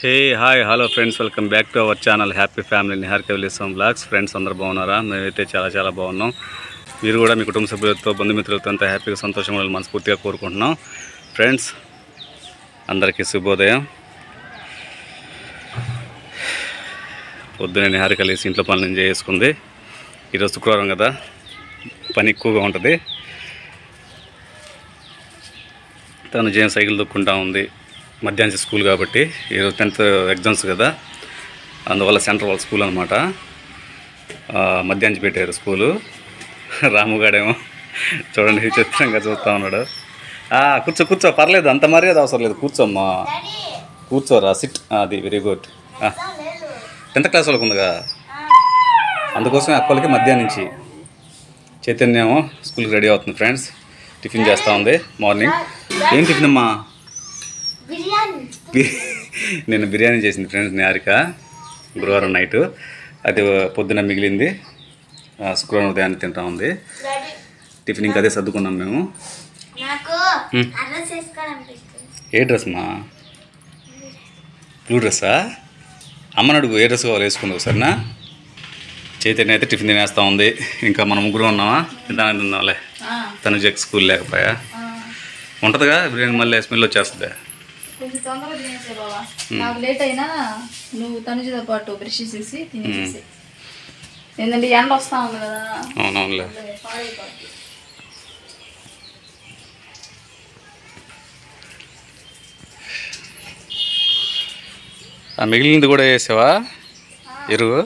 Hey hi hello friends, welcome back to our channel happy family Niharika విలేసం vlogs. Friends అందరూ బాగున్నారా? మేమైతే చాలా బాగున్నాం. మీరు కూడా మీ కుటుంబ సభ్యులతో బంధుమిత్రులతో అంతా హ్యాపీగా సంతోషంగా ఉండాలని మనస్ఫూర్తిగా కోరుకుంటున్నాం. ఫ్రెండ్స్ అందరికీ శుభోదయం. పొద్దునే నిహారిక లేసి ఇంట్లో పనులు ఎంజాయ్ చేసుకుంది. ఈరోజు శుక్రవారం కదా, పని ఎక్కువగా ఉంటుంది. తను జేన్ సైకిల్ దొక్కుంటా ఉంది. మధ్యాహ్నం స్కూల్ కాబట్టి ఈరోజు 10th ఎగ్జామ్స్ కదా, అందువల్ల సెంటర్ వాళ్ళ స్కూల్ అనమాట. మధ్యాహ్నం పెట్టారు స్కూలు. రాముగాడేమో చూడండి చిత్రంగా చూస్తూ ఉన్నాడు. కూర్చో పర్లేదు, అంత మర్యాద అవసరం లేదు, కూర్చోమ్మా, కూర్చోరా, సిట్. అది వెరీ గుడ్. 10th క్లాస్ వాళ్ళకి ఉందిగా, అందుకోసం అక్కలకి మధ్యాహ్నం నుంచి. చైతన్యేమో స్కూల్కి రెడీ అవుతుంది. ఫ్రెండ్స్ టిఫిన్ చేస్తూ ఉంది మార్నింగ్. ఏం టిఫిన్ అమ్మా? నేను బిర్యానీ చేసింది ఫ్రెండ్స్ నిహారిక, గురువారం నైట్. అది పొద్దున మిగిలింది, శుక్రవారం ఉదయాన్ని తింటా ఉంది. టిఫిన్ ఇంకా అదే సర్దుకున్నాం మేము. ఏ డ్రెస్ మా? బ్లూ డ్రెస్సా? అమ్మని అడుగు ఏ డ్రెస్ కావాలి, వేసుకుందాం సరేనా? చైతన్య అయితే టిఫిన్ తినేస్తూ ఉంది. ఇంకా మనం ముగ్గురు ఉన్నామా, తిందాంలే. తను జగ్ స్కూల్ లేకపోయా ఉంటుందిగా బిర్యానీ, మళ్ళీ స్మెల్ వచ్చేస్తుంది. కొంచెం తొందరగా తినేసే బాబా, నాకు లేట్ అయినా నువ్వు తనుజతో పాటు బ్రష్ చేసి తినేసేసి. ఏంటంటే ఎండ వస్తా ఉంది కదా. అవునవునులే. మిగిలింది కూడా వేసావా ఎరువు?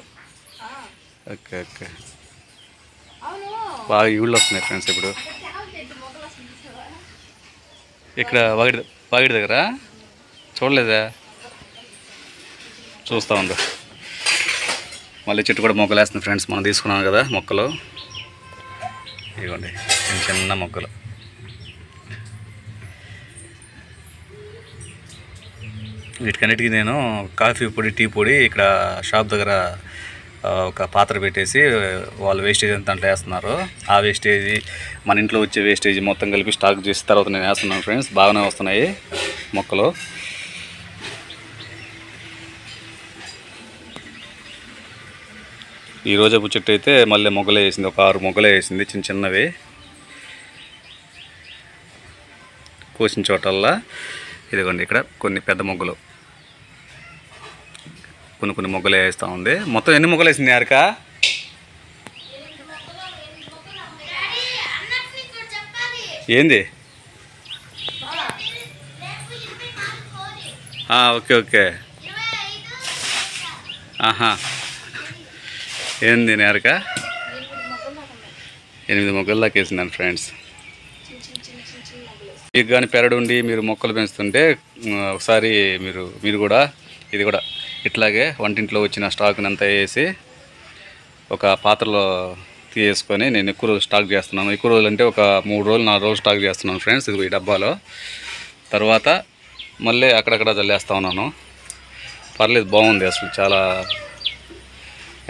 Okay okay. బాగా ఈళ్ళు వస్తున్నాయి ఫ్రెండ్స్ ఇప్పుడు ఇక్కడ వాగిడి దగ్గర. చూడలేదా? చూస్తూ ఉందా? మళ్ళీ చెట్టు కూడా మొక్కలు వేస్తుంది ఫ్రెండ్స్. మనం తీసుకున్నాం కదా మొక్కలు, ఇదిగోండి చిన్న మొక్కలు. వీటికన్నిటికీ నేను కాఫీ పొడి, టీ పొడి ఇక్కడ షాప్ దగ్గర ఒక పాత్ర పెట్టేసి వాళ్ళు వేస్టేజ్ అంతా దాంట్లో వేస్తున్నారు. ఆ వేస్టేజ్ మన ఇంట్లో వచ్చే వేస్టేజ్ మొత్తం కలిపి స్టాక్ చేసి తర్వాత నేను వేస్తున్నాను ఫ్రెండ్స్. బాగానే వస్తున్నాయి మొక్కలు. ఈ రోజు చెట్టు అయితే మళ్ళీ మొగ్గలే వేసింది, ఒక 6 మొగ్గలే వేసింది, చిన్నవి. కోసిన చోటల్లా ఇదిగోండి ఇక్కడ కొన్ని పెద్ద మొగ్గలు, కొన్ని మొగ్గలు వేస్తూ ఉంది. మొత్తం ఎన్ని మొగ్గలు వేసింది నిహారిక? ఏంది? Okay okay. ఆహా, ఏంది నిహారిక? 8 మొగ్గలు దాకా వేసిందాను ఫ్రెండ్స్. మీకు కానీ పెరడు ఉండి మీరు మొక్కలు పెంచుతుంటే ఒకసారి మీరు కూడా ఇది కూడా ఇట్లాగే వంటింట్లో వచ్చిన స్టాక్ని అంతా వేసి ఒక పాత్రలో తీసుకొని, నేను ఎక్కువ రోజులు స్టాక్ చేస్తున్నాను. ఎక్కువ రోజులు అంటే ఒక 3 రోజులు 4 రోజులు స్టాక్ చేస్తున్నాను ఫ్రెండ్స్. ఇది ఈ డబ్బాలో. తర్వాత మళ్ళీ అక్కడక్కడ చల్లేస్తూ ఉన్నాను. పర్లేదు, బాగుంది, అసలు చాలా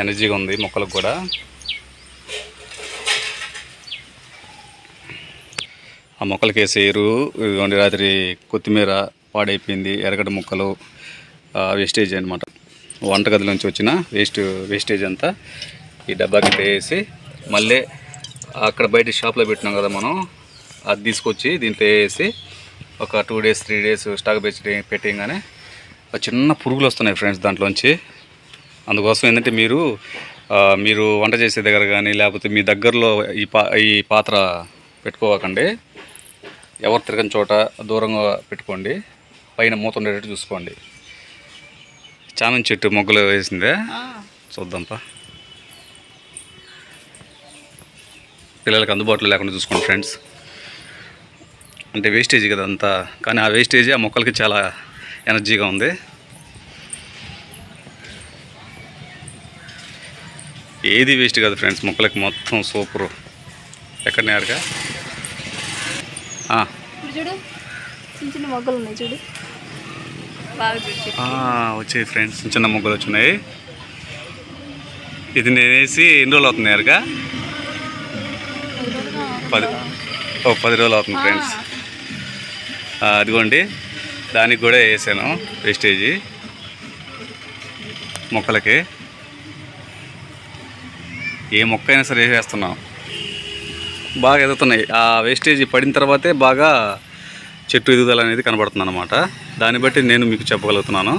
ఎనర్జీగా ఉంది మొక్కలకు కూడా. ఆ మొక్కలకి వేసే ఎరువు ఇదిగోండి. రాత్రి కొత్తిమీర పాడైపోయింది, ఎర్రగడ్డ ముక్కలు, వేస్టేజ్ అనమాట. వంటగది నుంచి వచ్చిన వేస్టేజ్ అంతా ఈ డబ్బాకి వేసి, మళ్ళీ అక్కడ బయట షాప్లో పెట్టినాం కదా మనం, అది తీసుకొచ్చి దీంట్లో వేసి ఒక 2 days 3 days స్టాక్ పెట్టేయగానే చిన్న పురుగులు వస్తున్నాయి ఫ్రెండ్స్ దాంట్లోంచి. అందుకోసం ఏంటంటే మీరు వంట చేసే దగ్గర కానీ లేకపోతే మీ దగ్గరలో ఈ పాత్ర పెట్టుకోకండి. ఎవరు తిరగని చోట దూరంగా పెట్టుకోండి. పైన మూత ఉండేటట్టు చూసుకోండి. చామంతి చెట్టు మొగ్గలు వేసిందే, చూద్దాంపా. పిల్లలకి అందుబాటులో లేకుండా చూసుకోండి ఫ్రెండ్స్. అంటే వేస్టేజ్ కదా అంతా, కానీ ఆ వేస్టేజ్ ఆ మొక్కలకి చాలా ఎనర్జీగా ఉంది. ఏది వేస్ట్ కాదు ఫ్రెండ్స్, మొక్కలకి మొత్తం సూపరు. ఎక్కడ నేరుగా చూడు, చిన్న మొగ్గలు ఉన్నాయి చూడు, వచ్చాయి ఫ్రెండ్స్, చిన్న మొగ్గలు వచ్చినాయి. ఇది నేను వేసి ఎన్ని రోజులు అవుతుంది నేరుగా? 10 రోజులు అవుతుంది ఫ్రెండ్స్. అదిగోండి, దానికి కూడా వేసాను వేస్టేజీ. మొక్కలకి. ఏ మొక్క అయినా సరే వేసేస్తున్నాం, బాగా ఎదుగుతున్నాయి. ఆ వేస్టేజ్ పడిన తర్వాతే బాగా చెట్టు ఎదుగుదల అనేది కనబడుతుంది అన్నమాట. దాన్ని బట్టి నేను మీకు చెప్పగలుగుతున్నాను.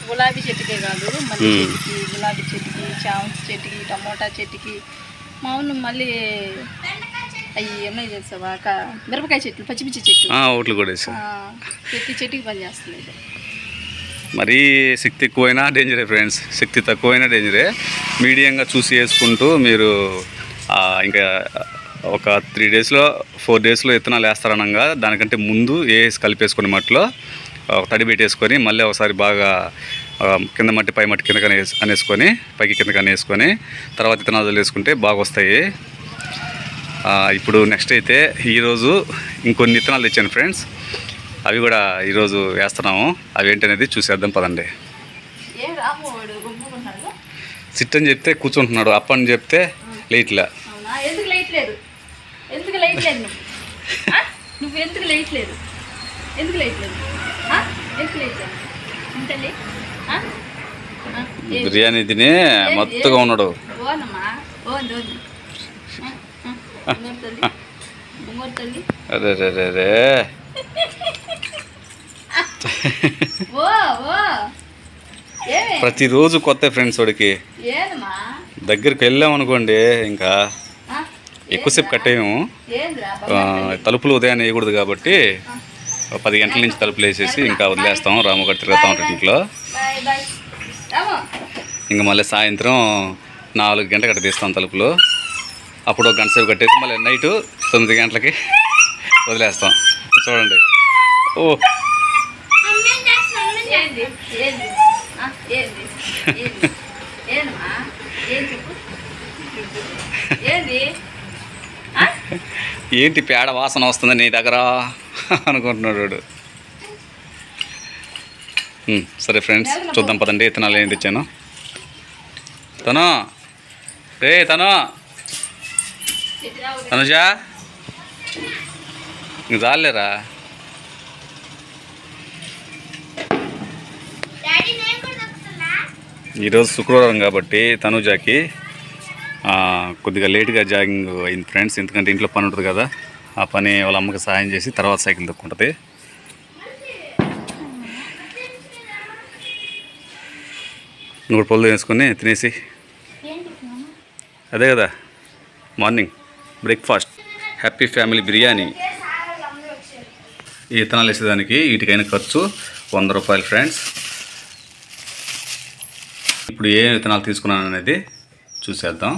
గులాబీ చెట్టుకే కాదు, మల్లె చెట్టుకి, గులాబీ చెట్టుకి, చామంతి చెట్టుకి, టమోటా చెట్టుకి, మామూలు మళ్ళీ అవి ఏమై చేస్తావా మిరపకాయ చెట్లు, పచ్చిమిర్చి చెట్లు, ఓట్లు కూడా ప్రతి చెట్టుకి పనిచేస్తుంది. మరీ శక్తి ఎక్కువైనా డేంజరే ఫ్రెండ్స్, శక్తి తక్కువైనా డేంజరే. మీడియంగా చూసి వేసుకుంటూ మీరు ఇంకా ఒక 3 డేస్లో 4 డేస్లో విత్తనాలు వేస్తారనగా దానికంటే ముందు కలిపేసుకుని మట్టిలో తడి పెట్టేసుకొని మళ్ళీ ఒకసారి బాగా కింద మట్టి పై మట్టి కింద అనేసుకొని పైకి కిందకి అనేసుకొని తర్వాత విత్తనాలు వేసుకుంటే బాగా వస్తాయి. ఇప్పుడు నెక్స్ట్ అయితే ఈరోజు ఇంకొన్ని విత్తనాలు తెచ్చాను ఫ్రెండ్స్, అవి కూడా ఈరోజు వేస్తున్నాము. అవి ఏంటనేది చూసేద్దాం పదండి. సిట్ అని చెప్తే కూర్చుంటున్నాడు, అప్ప అని చెప్తే లేట్లా. ఎందుకు లేట్లేదు నువ్వు ఎందుకు లేట్లేదు బిర్యానీ తిని మత్తుగా ఉన్నాడు. అరే రే రే రే ప్రతిరోజు కొత్త ఫ్రెండ్స్ వాడికి. దగ్గరికి వెళ్ళామనుకోండి ఇంకా ఎక్కువసేపు కట్టేయము. తలుపులు ఉదయాన్నే వేయకూడదు కాబట్టి 10 గంటల నుంచి తలుపులు వేసేసి ఇంకా వదిలేస్తాం. రాముగారు తిరుగుతూ ఉంటాడు ఇంట్లో. ఇంకా మళ్ళీ సాయంత్రం 4 గంటలకు అట్లా తీస్తాం తలుపులు. అప్పుడు 1 గంట సేపు కట్టేసి మళ్ళీ నైటు 9 గంటలకి వదిలేస్తాం. చూడండి. ఓ ఏంటి పేడ వాసన వస్తుంది నీ దగ్గర అనుకుంటున్నాడు వాడు. సరే ఫ్రెండ్స్, చూద్దాం పదండి విత్తనాలు ఏం తెచ్చాను. తనుజా ఇంక చాలేరా. ఈరోజు శుక్రవారం కాబట్టి తనుజాకి కొద్దిగా లేట్గా జాగింగ్ అయింది ఫ్రెండ్స్. ఎందుకంటే ఇంట్లో పని ఉంటుంది కదా, ఆ పని వాళ్ళ అమ్మకి సహాయం చేసి తర్వాత సైకిల్ తొక్కుంటుంది. నువ్వు పొలం వేసుకొని తినేసి అదే కదా morning breakfast. Happy family biryani. ఈ విత్తనాలు వేసేదానికి వీటికైన ఖర్చు 100 రూపాయలు ఫ్రెండ్స్. ఇప్పుడు ఏ విత్తనాలు తీసుకున్నాను అనేది చూసేద్దాం.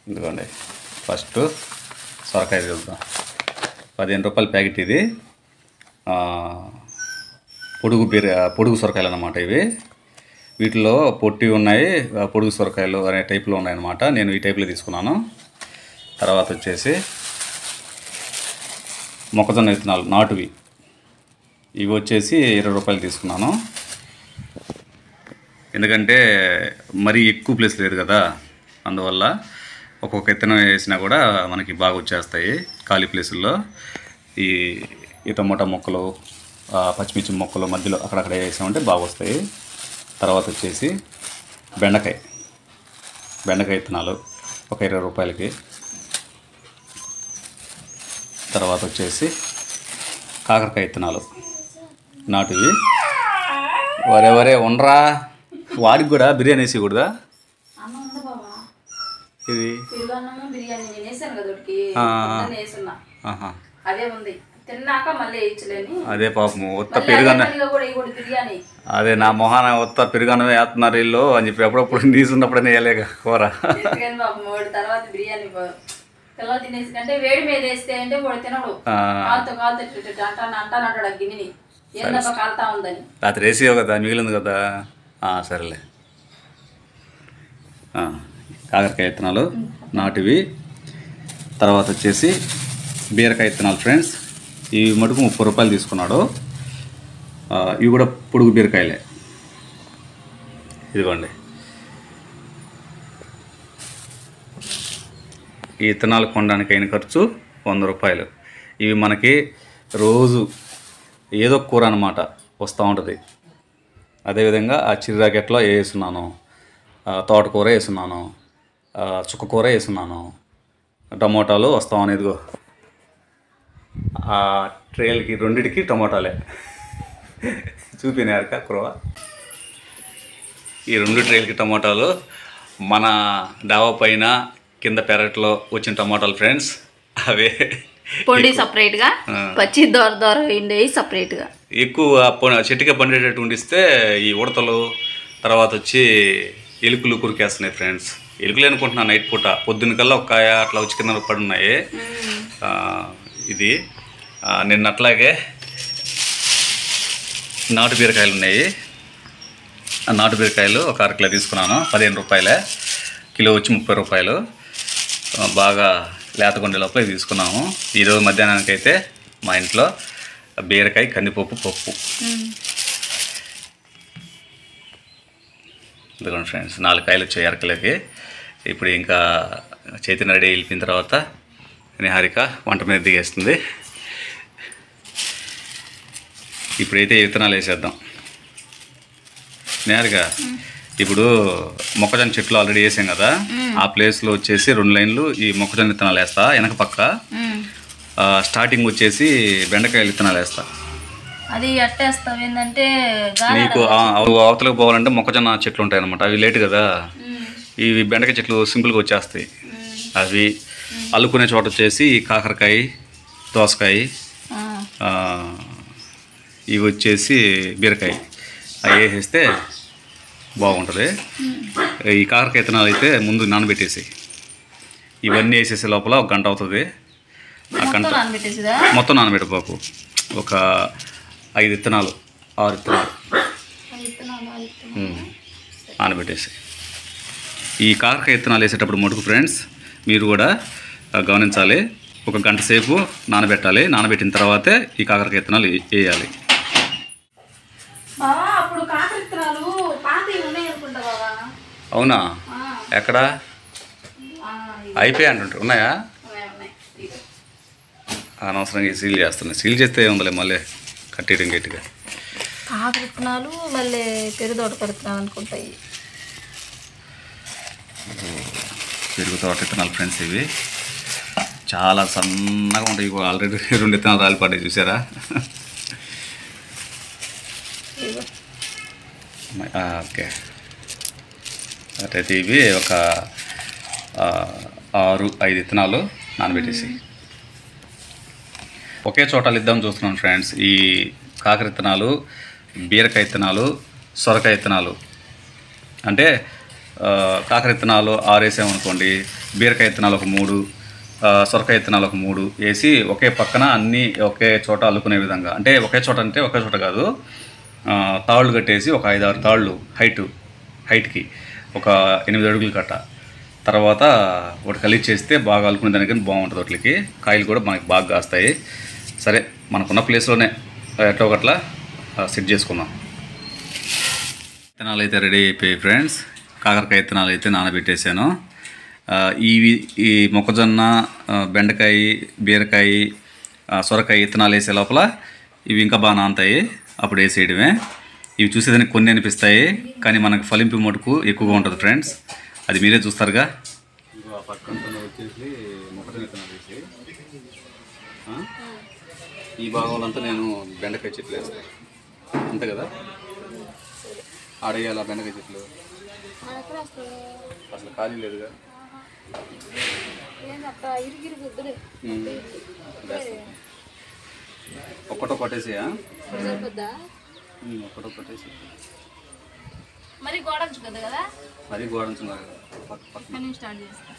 ఎందుకండి ఫస్ట్ సొరకాయ చూద్దాం. 15 రూపాయల ప్యాకెట్ ఇది. పొడుగు సొరకాయలు అన్నమాట ఇవి. వీటిలో పొట్టి ఉన్నాయి, పొడుగు సొరకాయలు అనే టైప్లో ఉన్నాయన్నమాట. నేను ఈ టైప్లో తీసుకున్నాను. తర్వాత వచ్చేసి మొక్కజొన్న విత్తనాలు నాటువి, ఇవి వచ్చేసి 20 రూపాయలు తీసుకున్నాను. ఎందుకంటే మరీ ఎక్కువ ప్లేస్ లేదు కదా, అందువల్ల ఒక్కొక్క విత్తనం వేసినా కూడా మనకి బాగా వచ్చేస్తాయి ఖాళీ ప్లేసుల్లో. ఈ టమోటా మొక్కలు, పచ్చిమిర్చి మొక్కలు మధ్యలో అక్కడక్కడ వేసామంటే బాగా వస్తాయి. తర్వాత వచ్చేసి బెండకాయ విత్తనాలు ఒక 20 రూపాయలకి. తర్వాత వచ్చేసి కాకరకాయ విత్తనాలు నాటువి. వరే ఉండరా, వాడికి కూడా బిర్యానీ వేసేయకూడదా ఇది? అదే పాపము ఉత్త పెరుగన్న, అదే నా మొహాన ఉత్త పెరుగన్న వేస్తున్నారు వీళ్ళు అని చెప్పి అప్పుడప్పుడు తీసుకున్నప్పుడైనా వేయలేక కూర. రాత్రి వేసేయవు కదా, మిగిలింది కదా. సరేలే. కాకరకాయ విత్తనాలు నాటివి. తర్వాత వచ్చేసి బీరకాయ విత్తనాలు ఫ్రెండ్స్. ఇవి మటుకు 30 రూపాయలు తీసుకున్నాడు. ఇవి కూడా పొడుగు బీరకాయలే. ఇదిగోండి. ఈ విత్తనాలు కొనడానికి అయిన ఖర్చు 100 రూపాయలు. ఇవి మనకి రోజు ఏదో కూర అన్నమాట వస్తూ ఉంటుంది. అదేవిధంగా ఆ చిర్రాకెట్లో వేస్తున్నాను, తోటకూర వేస్తున్నాను, చుక్కకూర వేస్తున్నాను, టమోటాలు వస్తామని ఇదిగో ఆ ట్రేలకి రెండిటికి టమోటాలే చూపినారు కురవ. ఈ 2 ట్రేలకి టమోటాలు మన డాబా పైన కింద పెరట్లో వచ్చిన టమోటాలు ఫ్రెండ్స్. అవే పొడి సపరేట్గా, పచ్చి దోర ఉండేవి సపరేట్గా. ఎక్కువ చెట్టుగా పండేటట్టు ఉండిస్తే ఈ ఉడతలు తర్వాత వచ్చి ఎలుకలు కురికేస్తున్నాయి ఫ్రెండ్స్. ఎలుకలు అనుకుంటున్నాను నైట్ పూట, పొద్దున్న కల్లా ఒక కాయ అట్లా వచ్చి కింద పడున్నాయి. ఇది నిన్న అట్లాగే నాటు బీరకాయలు ఉన్నాయి. ఆ నాటు బీరకాయలు ఒక 1 కిలో తీసుకున్నాను, 15 రూపాయలే, కిలో వచ్చి 30 రూపాయలు. బాగా లేతగొండే లోపల తీసుకున్నాము. ఈరోజు మధ్యాహ్నానికి అయితే మా ఇంట్లో బీరకాయ కందిపప్పు పప్పు. ఇదిగోండి ఫ్రెండ్స్, 4 కాయలు వచ్చాయి 1 కిలోకి. ఇప్పుడు ఇంకా చైతన్య రెడీ వెళ్ళిపోయిన తర్వాత నిహారిక వంట మీద దిగేస్తుంది. ఇప్పుడైతే విత్తనాలు వేసేద్దాం. నిహారిక, ఇప్పుడు మొక్కజొన్న చెట్లు ఆల్రెడీ వేసాం కదా, ఆ ప్లేస్లో వచ్చేసి 2 లైన్లు ఈ మొక్కజొన్న విత్తనాలు వేస్తా. వెనక పక్క స్టార్టింగ్ వచ్చేసి బెండకాయలు విత్తనాలు వేస్తా. అది అట్టేస్తాం ఏంటంటే నీకు అవతలకు పోవాలంటే మొక్కజొన్న చెట్లు ఉంటాయి అన్నమాట, అవి లేట్ కదా. ఇవి బెండకాయ చెట్లు సింపుల్గా వచ్చేస్తాయి. అవి అల్లుకునే చోట వచ్చేసి కాకరకాయ, దోసకాయ, ఇవి వచ్చేసి బీరకాయ, అవి వేసేస్తే బాగుంటుంది. ఈ కాకరకాయ విత్తనాలు అయితే ముందు నానబెట్టేసి ఇవన్నీ వేసేసే లోపల 1 గంట అవుతుంది. ఆ గంట మొత్తం నానబెట్టబాకు, ఒక 5 విత్తనాలు 6 విత్తనాలు నానబెట్టేసి. ఈ కాకరకాయ విత్తనాలు వేసేటప్పుడు మటుకు ఫ్రెండ్స్ మీరు కూడా గమనించాలి, 1 గంట సేపు నానబెట్టాలి. నానబెట్టిన తర్వాతే ఈ కాకరకాయ విత్తనాలు వేయాలి. అవునా? ఎక్కడ అయిపోయాయి అంటుంటారు, ఉన్నాయా? అనవసరంగా సీల్ చేస్తున్నాయి. సీల్ చేస్తే ఏముందిలే, మళ్ళీ కట్టేయడం గట్టిగా. కాకర విత్తనాలు మళ్ళీ పెరుగు తోట కడుతున్నాను అనుకుంటాయి. పెరుగు తోట విత్తనాలు ఫ్రెండ్స్, ఇవి చాలా సన్నగా ఉంటాయి. ఆల్రెడీ 2 విత్తనాలు రాలిపడ్డాయి, చూసారా? ఓకే, అయితే ఇవి ఒక 6-5 విత్తనాలు నానబెట్టేసి ఒకే చోట ఇద్దాం చూస్తున్నాను ఫ్రెండ్స్. ఈ కాకర విత్తనాలు, బీరకాయ విత్తనాలు, సొరకాయ విత్తనాలు. అంటే కాకర విత్తనాలు 6 వేసామనుకోండి, బీరకాయ విత్తనాలు ఒక 3, సొరకాయ విత్తనాలు ఒక 3 వేసి ఒకే పక్కన అన్నీ ఒకే చోట అల్లుకునే విధంగా. అంటే ఒకే చోట అంటే ఒకే చోట కాదు, తాళ్ళు కట్టేసి ఒక 5-6 తాళ్ళు హైట్కి ఒక 8 అడుగులు కట్ట. తర్వాత ఒకటి కలిసి చేస్తే బాగా అల్లుకునే దానికి బాగుంటుంది. వాటికి కాయలు కూడా మనకి బాగా కాస్తాయి. సరే, మనకున్న ప్లేస్లోనే ఎట్లా ఒకట్లా సెట్ చేసుకుందాం. విత్తనాలు అయితే రెడీ అయిపోయాయి ఫ్రెండ్స్. కాకరకాయ విత్తనాలు అయితే నానబెట్టేశాను. ఈ మొక్కజొన్న, బెండకాయ, బీరకాయ, సొరకాయ విత్తనాలు వేసే లోపల ఇవి ఇంకా బాగా నానతాయి, అప్పుడు వేసేయడమే. ఇవి చూసేదానికి కొన్ని అనిపిస్తాయి, కానీ మనకు ఫలింపు మటుకు ఎక్కువగా ఉంటుంది ఫ్రెండ్స్. అది మీరే చూస్తారుగా. వచ్చేసి మొక్కజొన్న విత్తనాలు వేసి ఈ భాగంలో అంతా నేను బెండకాయ చెట్లు వేస్తాను, అంతే కదా? ఆడేయాల బెండకాయ చెట్లు అసలు ఖాళీ లేదుగా. ఒక్కటో పట్టేసేయా? ఒక్కటో పట్టేసి మరి గోడంచు కదా, మరి గోడంచు కదా, స్టార్ట్ చేస్తా.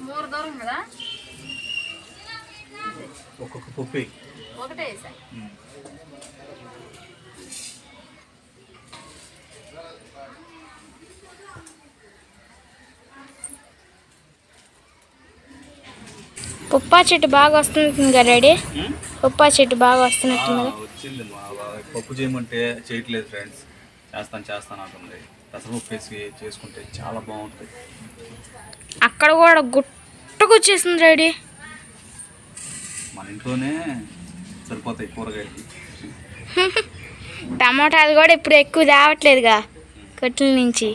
మూడు దూరం కదా, ఒక్కొక్క పుప్పి ఒకటే వేసా. పుప్పా చెట్టు బాగా వస్తున్నట్టుంది కదా డాడీ, పుప్పా చెట్టు బాగా వస్తున్నట్టుంది. వచ్చింది, పప్పు చేయమంటే చేయట్లేదు ఫ్రెండ్స్. చేస్తాను అంటుంది. పెసరపప్పు వేసి చేసుకుంటే చాలా బాగుంటుంది. అక్కడ కూడా గుట్టకొచ్చేసింది డాడీ. మన ఇంట్లోనే సరిపోతాయి కూరగాయలకి. టమాటాలు కూడా ఇప్పుడు ఎక్కువ తేవట్లేదుగా కట్టెల నుంచి.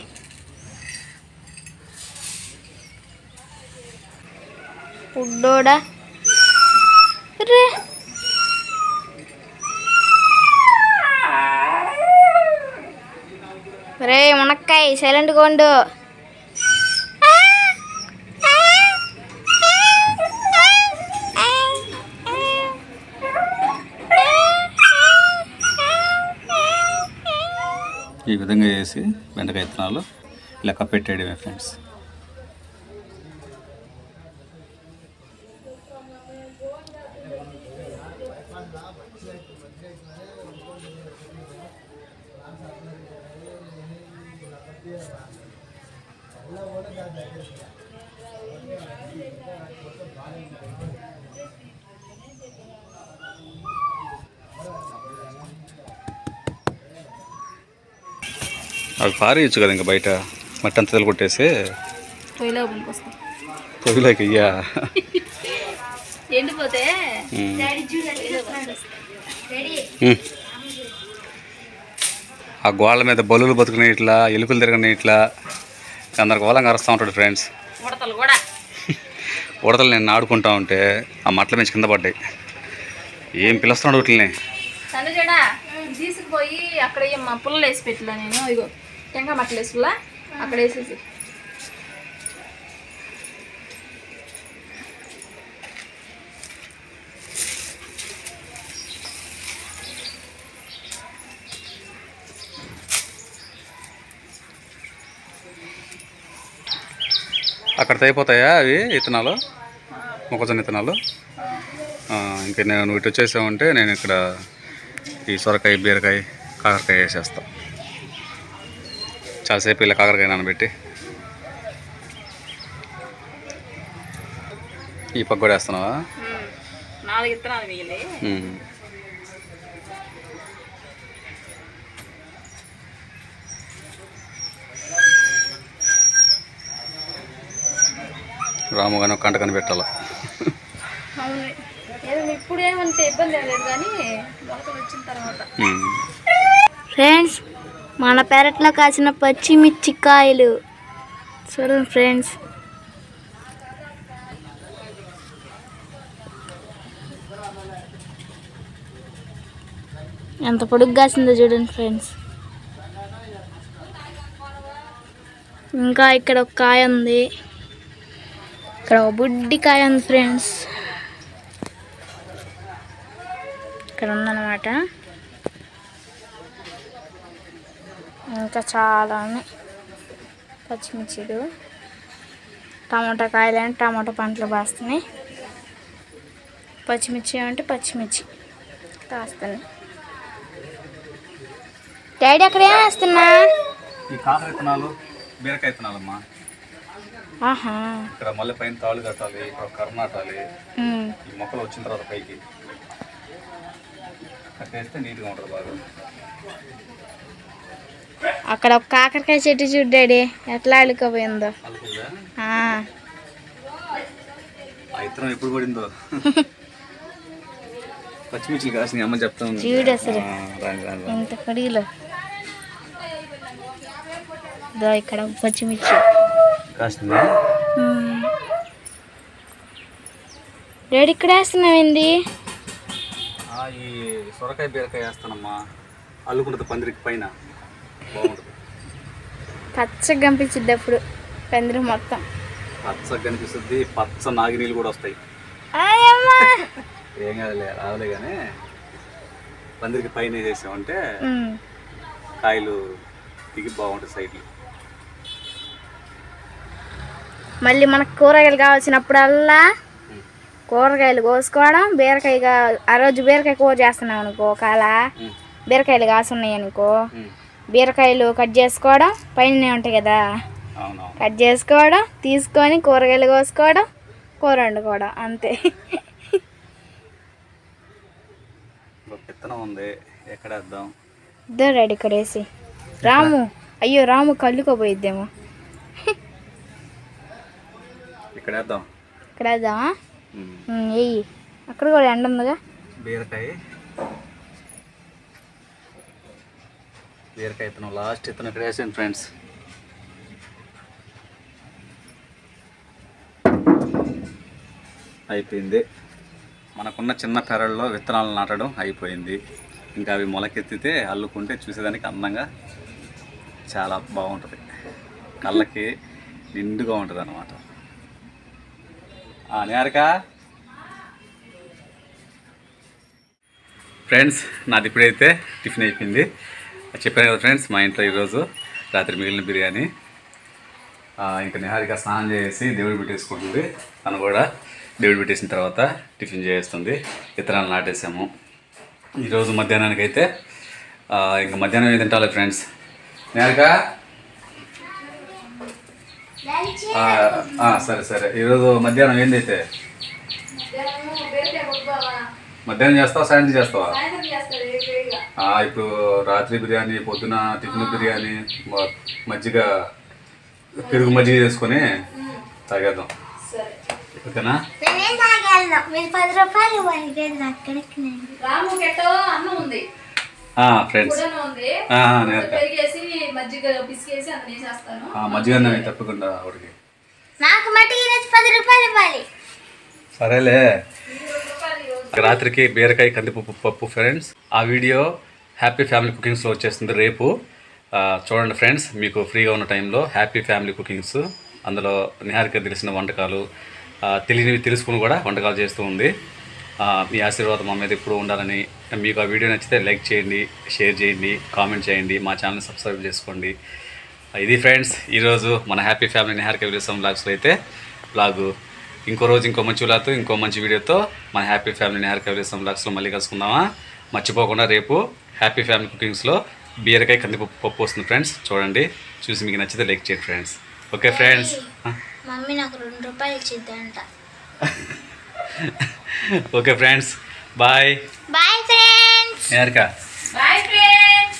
పుడ్డోడా రే రే మునక్కాయ సైలెంట్గా ఉండు. ఈ విధంగా వేసి బెండకాయ విత్తనాలు లెక్క పెట్టేయడమే ఫ్రెండ్స్. అవి పారేయచ్చు కదా ఇంకా బయట మట్టి అంతా కొట్టేసి పొయ్యిలో పనికొస్తాం. పొయ్యిలోకి అయ్యా ఎండిపోతే ఆ గోళ్ళ మీద బలులు బతుకునే ఇట్లా ఎలుకలు తిరగని ఇట్లా గందరగోళంగా అరుస్తూ ఉంటాడు ఫ్రెండ్స్. ఉడతలు కూడా ఉడతలు నేను ఆడుకుంటా ఉంటే ఆ మట్ల మీద కింద పడ్డాయి. ఏం పిలుస్తున్నాడు వీటిని. సందుజడా తీసుకుపోయి అక్కడ మా పుల్లలు వేసి పెట్టిలా నేను. ఇగో టెంకాయ మట్టలు వేసులా అక్కడ వేసేసి. అక్కడ అయిపోతాయా అవి విత్తనాలు, మొక్కజొన్న విత్తనాలు? ఇంకా నువ్వు ఇటు వచ్చేసావంటే నేను ఇక్కడ ఈ సొరకాయ, బీరకాయ, కాకరకాయ వేసేస్తా. చాలాసేపు ఇలా కాకరకాయ నానబెట్టి ఈ పక్క కూడా వేస్తున్నావా? 4 విత్తనాలు మిగిలి. రాము కానీ ఒక కంట కనిపెట్టాల. అవును, ఏదో ఇప్పుడు ఏమంటే ఇబ్బంది లేదు కానీ మొలకలు వచ్చిన తర్వాత. ఫ్రెండ్స్, మన పెరట్లో కాసిన పచ్చిమిర్చి కాయలు చూడండి ఫ్రెండ్స్. ఎంత పొడుగు కాసిందో చూడండి ఫ్రెండ్స్. ఇంకా ఇక్కడ ఒక కాయ ఉంది, ఇక్కడ ఒక బుడ్డి కాయ ఉంది ఫ్రెండ్స్. ఇక్కడ ఉందన్నమాట. ఇంకా చాలా ఉన్నాయి పచ్చిమిర్చిలు. టమాటా కాయలు అంటే టమాటా పంటలు బాస్తున్నాయి, పచ్చిమిర్చి అంటే పచ్చిమిర్చి కాస్తున్నాయి. డాడీ అక్కడ ఏం వేస్తున్నా? ఈ కాకర విత్తనాలు, బీరకాయ విత్తనాలమ్మా. ఆహా, ఇక్కడ మళ్ళీ పైన తాళ్ళు కట్టాలి, ఇక్కడ కర్ర నాటాలి. ఈ మొక్కలు వచ్చిన తర్వాత పైకి కట్టేస్తే నీట్గా ఉంటుంది బాగా. అక్కడ ఒక కాకరకాయ చెట్టు చూడు డాడీ ఎట్లా అల్లుకపోయిందో. ఆ విత్తనం ఎప్పుడు పడిందో. పచ్చిమిర్చిలు కాసిన అమ్మ చెప్తా ఉంది చూడు అసలు ఇంత కడిగిలో. ఇక్కడ పచ్చిమిర్చి కాసిందా? డాడీ ఇక్కడ వేస్తున్నావు ఏంది? ఈ సొరకాయ, బీరకాయ వేస్తానమ్మా. అల్లుకుంటుంది పందిరికి పైన, బాగుంటుంది. పచ్చగా కనిపించింది అప్పుడు పందిరి మొత్తం. పచ్చగా కనిపిస్తుంది, పచ్చ నాగినీళ్ళు కూడా వస్తాయి. ఏం కాదులే, రాదులే. కానీ పందిరికి పైన వేసేసామంటే కాయలు దిగి బాగుంటుంది సైడ్లు. మళ్ళీ మనకు కూరగాయలు కావాల్సినప్పుడల్లా కూరగాయలు కోసుకోవడం. బీరకాయ ఆ రోజు బీరకాయ కూర చేస్తున్నాం అనుకో, కాల బీరకాయలు కాసున్నాయి అనుకో, బీరకాయలు కట్ చేసుకోవడం, పైన ఉంటాయి కదా కట్ చేసుకోవడం, తీసుకొని కూరగాయలు కోసుకోవడం, కూర వండుకోవడం, అంతే. విత్తనం ఉంది, ఎక్కడ వేద్దాం? ఇద్దరు రెడీ ఇక్కడ వేసి. రాము అయ్యో రాము కళ్ళుకోపోయిద్దేమో. ఇక్కడ వేద్దాం. ఇక్కడ వేద్దామా? వెయ్యి. అక్కడ కూడా ఎండ ఉందిగా. బీరకాయ ఇతను లాస్ట్ ఇతను ఇక్కడ వేసాను ఫ్రెండ్స్. అయిపోయింది. మనకున్న చిన్న పెరల్లో విత్తనాలు నాటడం అయిపోయింది. ఇంకా అవి మొలకెత్తితే అల్లుకుంటే చూసేదానికి అందంగా చాలా బాగుంటుంది, కళ్ళకి నిండుగా ఉంటుంది అన్నమాట. నేరక ఫ్రెండ్స్, నాది ఇప్పుడైతే టిఫిన్ అయిపోయింది. చెప్పాను కదా ఫ్రెండ్స్, మా ఇంట్లో ఈరోజు రాత్రి మిగిలిన బిర్యానీ. ఇంకా నిహారిక స్నానం చేసి దేవుడు పెట్టేసుకుంటుంది. తను కూడా దేవుడు పెట్టేసిన తర్వాత టిఫిన్ చేస్తుంది. విత్తనాలు నాటేసాము. ఈరోజు మధ్యాహ్నానికి అయితే ఇంకా మధ్యాహ్నం ఏం తింటాలి ఫ్రెండ్స్? నిహారిక సరే సరే, ఈరోజు మధ్యాహ్నం ఏందైతే మధ్యాహ్నం చేస్తావా సాయంత్రం చేస్తావా? ఇప్పుడు రాత్రి బిర్యానీ, పొద్దున టిఫిన్ బిర్యానీ, మజ్జిగ పెరుగు మజ్జిగ చేసుకొని తాగేద్దాం, ఓకేనా? ఫ్రెండ్స్ మజ్జిగ తప్పకుండా ఒకటికి. సరేలే. రాత్రికి బీరకాయ కందిపప్పు పప్పు ఫ్రెండ్స్. ఆ వీడియో హ్యాపీ ఫ్యామిలీ కుకింగ్స్లో వచ్చేస్తుంది రేపు. చూడండి ఫ్రెండ్స్, మీకు ఫ్రీగా ఉన్న టైంలో హ్యాపీ ఫ్యామిలీ కుకింగ్స్, అందులో నిహారిక తెలిసిన వంటకాలు, తెలియనివి తెలుసుకుని కూడా వంటకాలు చేస్తూ ఉంది. మీ ఆశీర్వాదం మా మీద ఎప్పుడు ఉండాలని. మీకు ఆ వీడియో నచ్చితే లైక్ చేయండి, షేర్ చేయండి, కామెంట్ చేయండి, మా ఛానల్ని సబ్స్క్రైబ్ చేసుకోండి. ఇది ఫ్రెండ్స్ ఈరోజు మన హ్యాపీ ఫ్యామిలీ నిహారిక విలేసం బ్లాగ్స్లో అయితే బ్లాగు. ఇంకో రోజు ఇంకో మంచి వ్లాగ్తో, ఇంకో మంచి వీడియోతో మన హ్యాపీ ఫ్యామిలీ నిహారిక విలేసం బ్లాగ్స్లో మళ్ళీ కలుసుకుందామా? మర్చిపోకుండా రేపు హ్యాపీ ఫ్యామిలీ కుకింగ్స్లో బీరకాయ కందిపప్పు పప్పు వస్తుంది ఫ్రెండ్స్. చూడండి, చూసి మీకు నచ్చితే లైక్ చేయండి ఫ్రెండ్స్. Okay friends. మమ్మీ నాకు 2 రూపాయలు ఇచ్చిద్దంట. Okay friends, bye. Bye friends. Niharika bye friends.